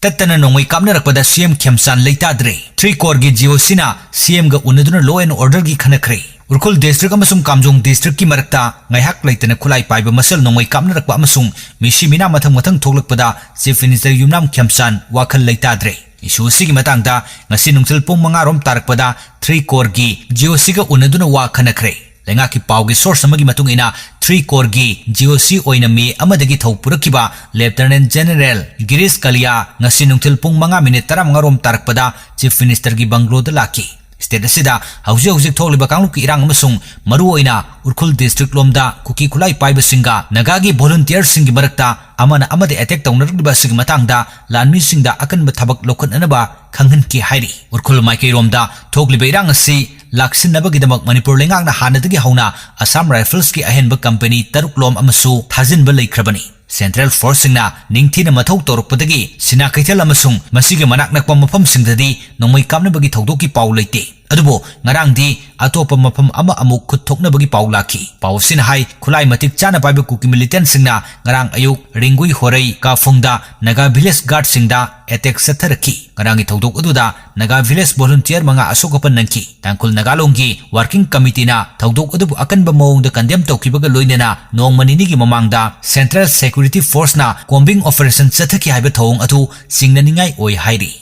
Tattana nongmei kapnarakpada CM Khemchand leitadre 3 crore gi GOC na CM ga unaduna law and order gi khanakhre Urkhol district amasung Kamjong district ki marakta ngaihak leitana khulai paiba masal nongmei kapnarakpa amasung mishi mina mathang thoklakpada Chief Minister Yumnam Khemchand wakhal leitadre issue sigi matangda ngasi nungsil pung 5 rom tarakpada 3 crore gi GOC ga unaduna wa khanakhre lenga ki pawgi source amagi matung ina 3 crore gi GOC oina me amadagi thaupurakkiba Lieutenant General Girish Kalia ngasi nungtil pung 5 minute 15 rom tarakpada Chief Minister gi banglo da laki state asida hauji tholiba kanglu ki irang amasung maru oina Urkhol district lomda kuki khulai paiba singa nagagi volunteer singi marakta amana amade attack tawnarakliba sigi matangda lanmi singda akanba thabak lokhananaba khanghan ki hairi Urkhol maikei romda thokliba irang asi laksinnabagidamak Manipur lengakna hanadagi hauna Assam Rifles ki ahenba company taruk lom amasu thajinba leikrabani Central Force singna ningthina mathau torukpadagi sina kaithal amasung masige manak nakpa mafam singdadi nongmei kapnabagi thaudoki paw leite adubo ngarangdi atopa mafam ama amuk khut thoknabagi paw laki paw sin hai khulai matik chana paiba kuki militant singna ngarang ayuk ringui horei ka phungda naga village guard singda attack satharaki ngarang thaudok aduda naga village volunteer manga asokapan nangki tangkul nagalonggi working committee na thaudok adubu akanba mawngda condemn tawkibaga loinena nongmanini gi mamangda Central Security Force na combing operation chathaki haiba thong atu singnaningai oi hairi